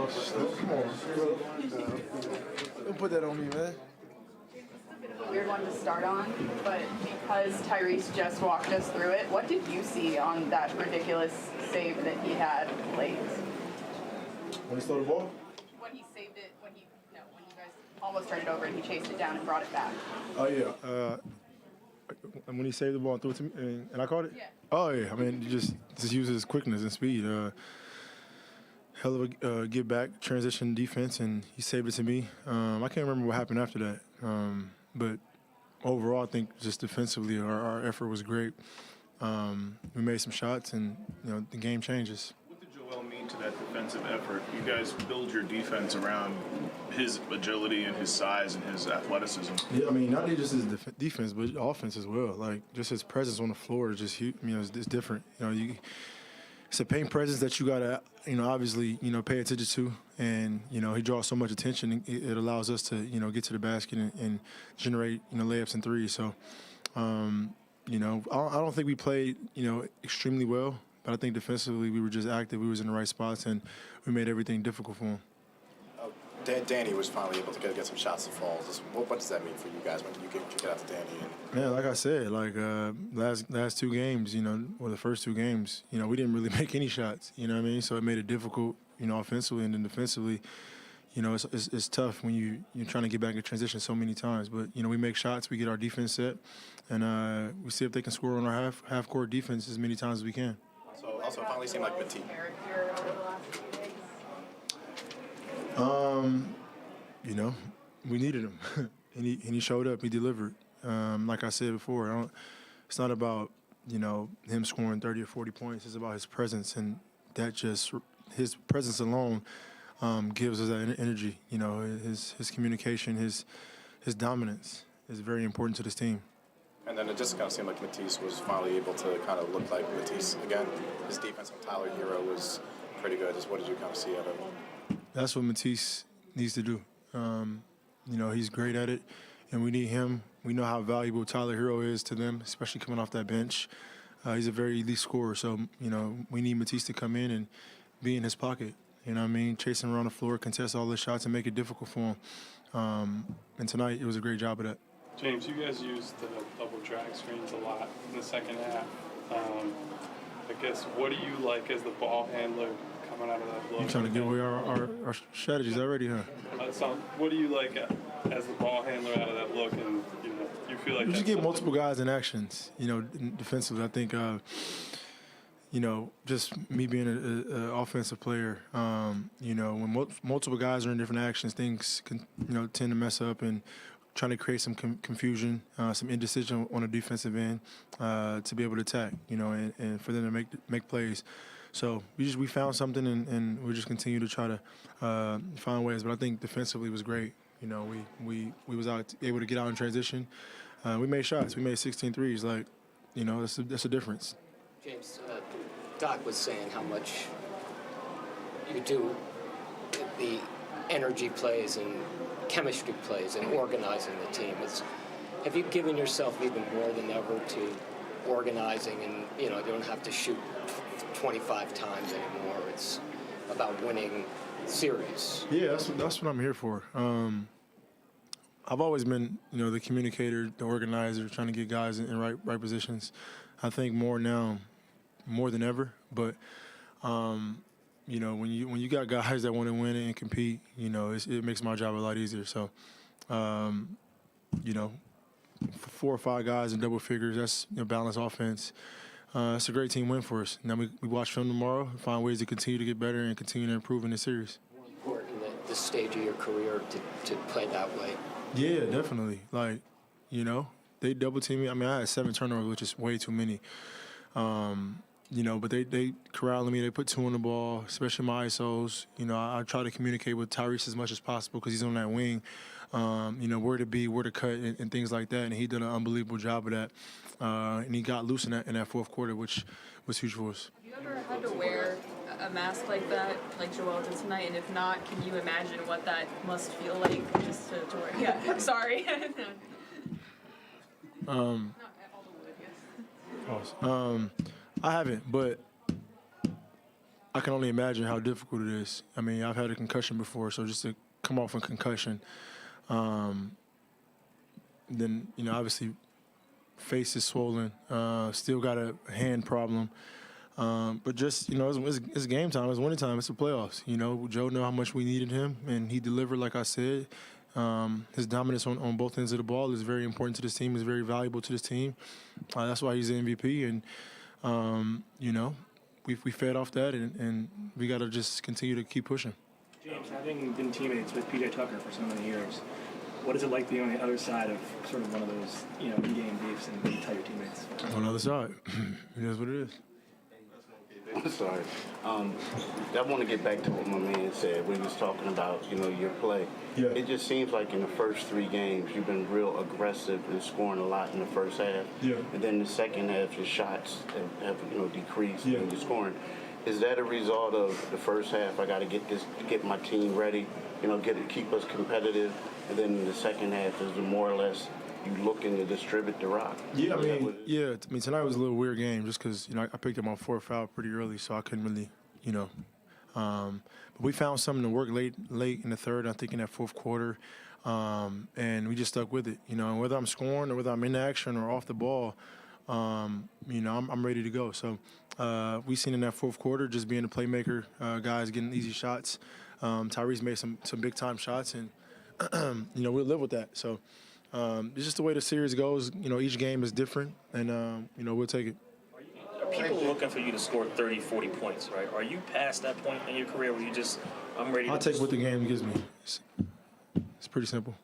Come on. Don't put that on me, man. A weird one to start on, but because Tyrese just walked us through it, what did you see on that ridiculous save that he had late? When he stole the ball? When he saved it, when you guys almost turned it over and he chased it down and brought it back. Oh, yeah. When he saved the ball and threw it to me, and I caught it? Yeah. Oh, yeah. I mean, just use his quickness and speed. Hell of a give back, transition defense, and he saved it to me. I can't remember what happened after that. But overall, I think just defensively, our effort was great. We made some shots, and the game changes. What did Joel mean to that defensive effort? You guys build your defense around his agility and his size and his athleticism. Yeah, I mean, not just his defense, but offense as well. Like, just his presence on the floor is just huge. It's different. It's a paint presence that you gotta, obviously, pay attention to, and he draws so much attention. It allows us to, get to the basket and generate, layups and threes. So, I don't think we played, extremely well, but I think defensively we were just active. We was in the right spots, and we made everything difficult for him. Danny was finally able to get some shots to fall. What does that mean for you guys when you get out to Danny? Yeah, like I said, last two games, or the first two games, we didn't really make any shots. You know what I mean? So it made it difficult, offensively, and then defensively. It's tough when you're trying to get back in transition so many times. But we make shots, we get our defense set, and we see if they can score on our half court defense as many times as we can. So also it finally seemed like Matisse. We needed him, and he showed up. He delivered. Like I said before, it's not about him scoring 30 or 40 points. It's about his presence, and his presence alone gives us that energy. His communication, his dominance is very important to this team. And then it just kind of seemed like Matisse was finally able to kind of look like Matisse again. His defense on Tyler Hero was pretty good. Just what did you kind of see out of him? That's what Matisse needs to do. He's great at it, and we need him. We know how valuable Tyler Hero is to them, especially coming off that bench. He's a very elite scorer, so, we need Matisse to come in and be in his pocket, chase him around the floor, contest all the shots, and make it difficult for him. And tonight, it was a great job of that. James, you guys used the double drag screens a lot in the second half. I guess, what do you like as the ball handler coming out of that blow? You're trying to give away our strategies already, huh? So what do you like as the ball handler out of that look, and you feel like you should get multiple guys in actions, defensively. I think, just me being an offensive player, when multiple guys are in different actions, things can, tend to mess up, and trying to create some confusion, some indecision on the defensive end to be able to attack, and for them to make plays. So we found something, and we just continue to try to find ways. But I think defensively was great. We was able to get out in transition. We made shots. We made 16 threes. That's a difference. James, Doc was saying how much you do the energy plays and chemistry plays and organizing the team. Have you given yourself even more than ever to organizing, and you don't have to shoot 25 times anymore? It's about winning series. Yeah, that's what I'm here for. I've always been, the communicator, the organizer, trying to get guys in right positions. I think more now, more than ever. But when you got guys that want to win and compete, it makes my job a lot easier. So, 4 or 5 guys in double figures, that's balanced offense. It's a great team win for us. Now we watch film tomorrow, find ways to continue to get better and continue to improve in this series. More important at this stage of your career to play that way. Yeah, definitely. They double team me. I mean, I had 7 turnovers, which is way too many. But they corralled me. They put 2 on the ball, especially my ISOs. I try to communicate with Tyrese as much as possible because he's on that wing. Where to be, where to cut, and things like that. And he did an unbelievable job of that. And he got loose in that fourth quarter, which was huge for us. Have you ever had to wear a mask like that, like Joel did tonight? And if not, can you imagine what that must feel like just to wear? Yeah, sorry. I haven't, but I can only imagine how difficult it is. I mean, I've had a concussion before, so just to come off a concussion, then, you know, obviously face is swollen, still got a hand problem. But just, you know, it's game time. It's winter time. It's the playoffs. You know, Joe knew how much we needed him, and he delivered, like I said. His dominance on both ends of the ball is very important to this team, is very valuable to this team. That's why he's the MVP. And, you know, we fed off that, and we got to just continue to keep pushing. James, having been teammates with PJ Tucker for so many years, what is it like being on the other side of sort of one of those, you know, in-game beefs and you tell your teammates? On the other side, it is what it is. Sorry. I want to get back to what my man said when he was talking about, you know, your play. Yeah. It just seems like in the first 3 games you've been real aggressive and scoring a lot in the first half. Yeah. And then the second half your shots have you know, decreased and you're scoring. Is that a result of the first half? I got to get my team ready, you know, keep us competitive, and then in the second half is more or less you looking to distribute the rock. Yeah, I mean, tonight was a little weird game just because, you know, I picked up my 4th foul pretty early, so I couldn't really, you know. But we found something to work late in the third, I think in that 4th quarter, and we just stuck with it. You know, and whether I'm scoring or whether I'm in action or off the ball, you know, I'm ready to go. So we seen in that 4th quarter just being a playmaker, guys getting easy shots. Tyrese made some big-time shots, and, you know, we'll live with that. So it's just the way the series goes. You know, each game is different, and, you know, we'll take it. Are people looking for you to score 30, 40 points, right? Are you past that point in your career where you just, I'm ready to... I'll take what the game gives me. It's pretty simple.